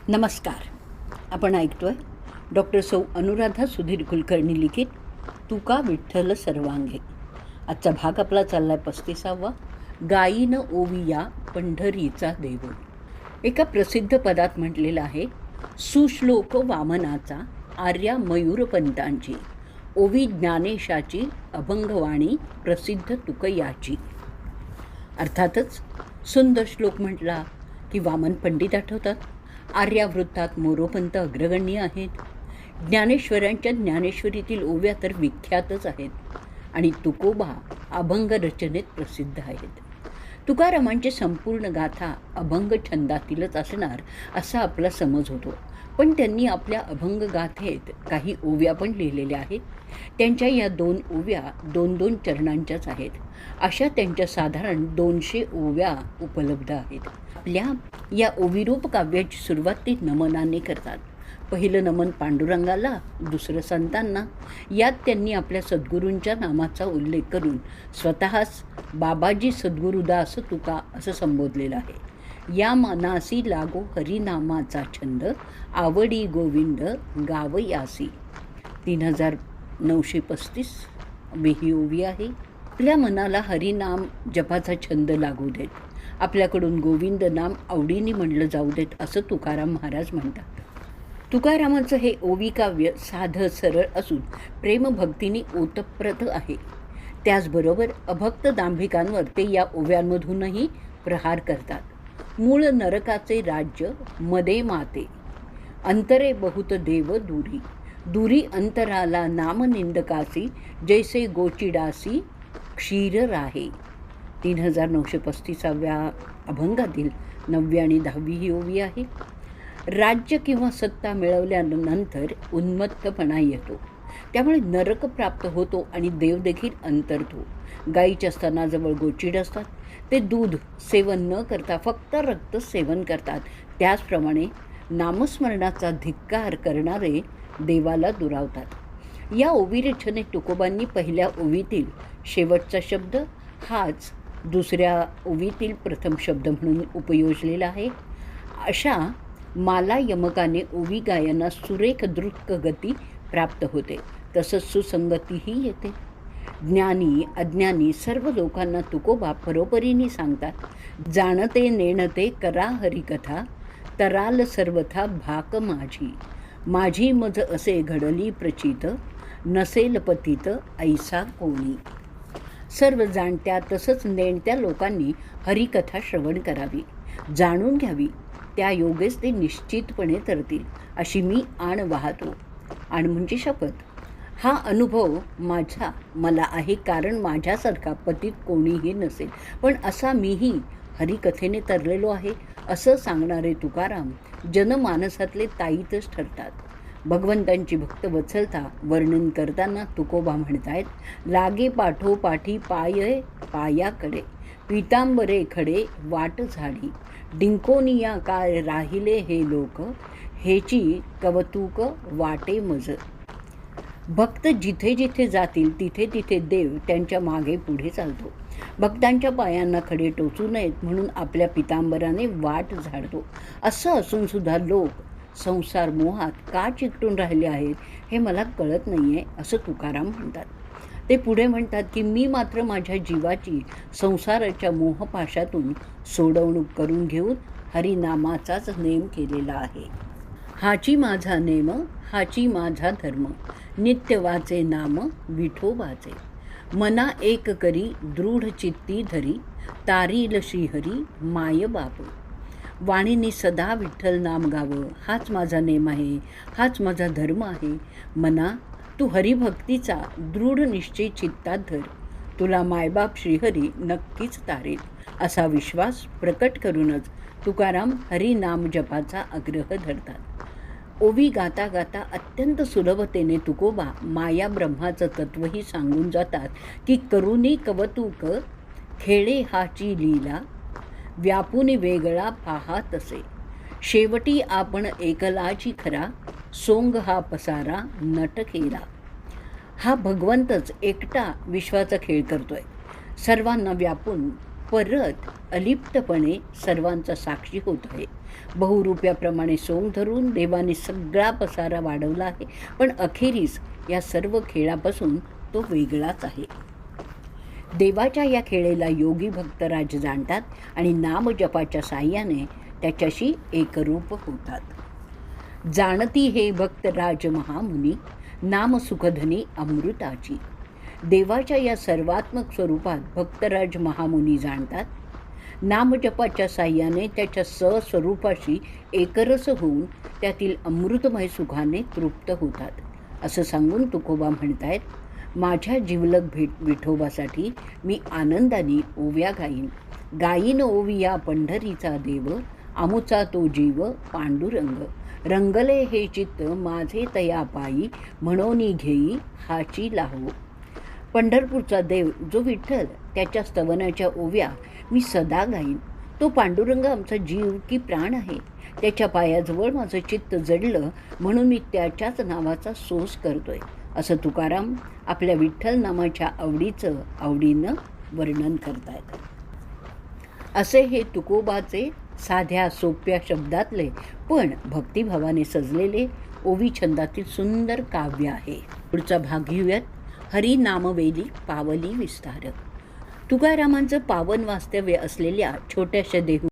नमस्कार. आपण ऐकतोय डॉक्टर सौ अनुराधा सुधीर कुलकर्णी लिखित तुका विठ्ठल सर्वांगे. आजचा भाग आपला चालला आहे 35वा. गायीन ओविया पंढरीचा देव. एका प्रसिद्ध पदात म्हटलेलं आहे, सुश्लोक वामनाचा आर्या मयूरपंतांची, ओवी ज्ञानेशाची, अभंगवाणी प्रसिद्ध तुकयाची. अर्थातच सुंदर श्लोक म्हटला की वामन पंडित आठवतात. आर्यावृत्तात मोरोपंत अग्रगण्य आहेत. ज्ञानेश्वरांच्या ज्ञानेश्वरीतील ओव्या तर विख्यातच आहेत आणि तुकोबा अभंग रचनेत प्रसिद्ध आहेत. तुकारामांची संपूर्ण गाथा अभंग छंदातीलच असणार असा आपला समज होतो, पण त्यांनी आपल्या अभंग गाथेत काही ओव्या पण लिहिलेल्या आहेत. त्यांच्या या 2 ओव्या 2-2 चरणांच्याच आहेत. अशा त्यांच्या साधारण 200 ओव्या उपलब्ध आहेत. आपल्या या ओविरूप काव्याची सुरुवात ते नमनाने करतात. पहिलं नमन पांडुरंगाला, दुसरं संतांना. यात त्यांनी आपल्या सद्गुरूंच्या नामाचा उल्लेख करून स्वतःच बाबाजी सद्गुरुदास तुका असं संबोधलेलं आहे. या मनासी लागो हरिनामाचा छंद, आवडी गोविंद गावयासी. 3935 ही ओवी आहे. आपल्या मनाला हरिनाम जपाचा छंद लागू देत, आपल्याकडून गोविंद नाम आवडीने म्हणलं जाऊ देत, असं तुकाराम महाराज म्हणतात. तुकारामांचं हे ओवी काव्य साधं सरळ असून प्रेमभक्तीने ओतप्रोत आहे. त्याचबरोबर अभक्त दांभिकांवर ते या ओव्यांमधूनही प्रहार करतात. मूळ नरकाचे राज्य मदे माते, अंतरे बहुत देव दूरी, दूरी अंतराला नाम निंदकासी, जैसे गोचिडासी क्षीर राहे. 3935व्या अभंगातील 9वी आणि 10वी ही ओवी आहे. राज्य किंवा सत्ता मिळवल्यानंतर उन्मत्तपणा येतो, त्यामुळे नरक प्राप्त होतो आणि देव देखील अंतरतो. गायीच्या स्तनाजवळ गोचिड असतात, ते दूध सेवन न करता फक्त रक्त सेवन करतात. त्याचप्रमाणे नामस्मरणाचा धिक्कार करणारे देवाला दुरावतात. या ओवी रचनेत तुकोबांनी पहिल्या ओवीतील शेवटचा शब्द हाच दुसऱ्या ओवीतील प्रथम शब्द म्हणून उपयोजलेला आहे. अशा माला यमकाने ओवी गायनास सुरेख द्रुत गती प्राप्त होते, तसंच सुसंगतीही येते. ज्ञानी अज्ञानी सर्व लोकांना तुकोबा परोपरीने सांगतात. जाणते नेणते करा हरिकथा, तराल सर्वथा भाक माझी, माझी मज असे घडली प्रचित, नसेल पतित ऐसा कोणी. सर्व जाणत्या तसंच नेणत्या लोकांनी हरिकथा श्रवण करावी, जाणून घ्यावी. त्या योगेस ते निश्चितपणे तरतील, अशी मी आण वाहतो. आण म्हणजे शपथ. हा अनुभव मला आहे, कारण माझ्यासारखा पतित कोणीही नसेल, पण असा मीही हरिकथेने तरलेलो आहे, असं सांगणारे तुकाराम जनमानसातले ताईतच ठरतात. भगवंतांची भक्तवत्सलता वर्णन करताना तुकोबा म्हणतायत, लागे पाठो पाठी पाय पायाकडे, पितांबरे खडे वाट झाडी, डिंकोनिया काय राहिले हे लोक, हेची कवतुक वाटे मज. भक्त जिथे जिथे जातील तिथे तिथे देव त्यांच्या मागे पुढे चालतो. भक्तांच्या पायांना खडे टोचू नयेत म्हणून आपल्या पितांबराने वाट झाडतो. असं असून सुद्धा लोक संसार मोहात का चिकटून राहिले आहेत हे मला कळत नाही आहे, असं तुकाराम म्हणतात. ते पुढे म्हणतात की मी मात्र माझ्या जीवाची संसाराच्या मोहपाशातून सोडवणूक करून घेऊन हरिनामाचाच नेम केलेला आहे. हाची माझा नेम, हाची माझा धर्म, नित्य वाचे नाम विठोबाचे, मना एक करी दृढ चित्ती धरी, तारील श्रीहरी माय बाप. वाणीने सदा विठ्ठल नाम गावं, हाच माझा नेम आहे, हाच माझा धर्म आहे. मना तू हरिभक्तीचा दृढ निश्चय चित्तात धर, तुला मायबाप श्रीहरी नक्कीच तारेल. असा विश्वास प्रकट करूनच तुकाराम हरिनाम जपाचा आग्रह धरतात. ओवी गाता गाता अत्यंत सुलभतेने तुकोबा माया ब्रह्माचं तत्वही सांगून जातात की करुणी कवतुक खेळे हाची लीला, व्यापुनी वेगळा पाहा तसे, शेवटी आपण एकलाची खरा, सोंग हा पसारा नट केला. हा भगवंतच एकटा विश्वाचा खेळ करतोय, सर्वांना व्यापून परत अलिप्तपणे सर्वांचा साक्षी होत आहे. बहुरूप्याप्रमाणे सोंग धरून देवाने सगळा पसारा वाढवला आहे, पण अखेरीस या सर्व खेळापासून तो वेगळाच आहे. देवाच्या या खेळेला योगी भक्तराज जाणतात आणि नामजपाच्या साह्याने त्याच्याशी एकरूप होतात. जाणती हे भक्तराज महामुनी, नाम सुखधनी अमृताची. देवाच्या या सर्वात्मक स्वरूपात भक्तराज महामुनी जाणतात. नामजपाच्या साह्याने त्याच्या सस्वरूपाशी एकरस होऊन त्यातील अमृतमय सुखाने तृप्त होतात. असं सांगून तुकोबा म्हणतायत, माझ्या जिवलग विठोबासाठी मी आनंदाने ओव्या गाईन. गाईन ओविया पंढरीचा देव, आमुचा तो जीव पांडुरंग. रंगले हे चित्त माझे तया पायी, म्हणोनी घेई हाची लाहो. पंढरपूरचा देव जो विठ्ठल, त्याच्या स्तवनाच्या ओव्या मी सदा गाईन. तो पांडुरंग आमचा जीव की प्राण आहे. त्याच्या पायाजवळ माझं चित्त जडलं म्हणून मी त्याच्याच नावाचा सोस करतोय, असं तुकाराम आपल्या विठ्ठल नामाच्या आवडीनं वर्णन करतायत. असे हे तुकोबाचे साध्या सोप्या शब्दातले पण भक्तिभावाने सजलेले ओवी छंदातील सुंदर काव्य आहे. पुढचा भाग घेऊयात. हरी नामवेली पावली विस्तार. तुकारामांचं पावन वास्तव्य असलेल्या छोट्याशा देहू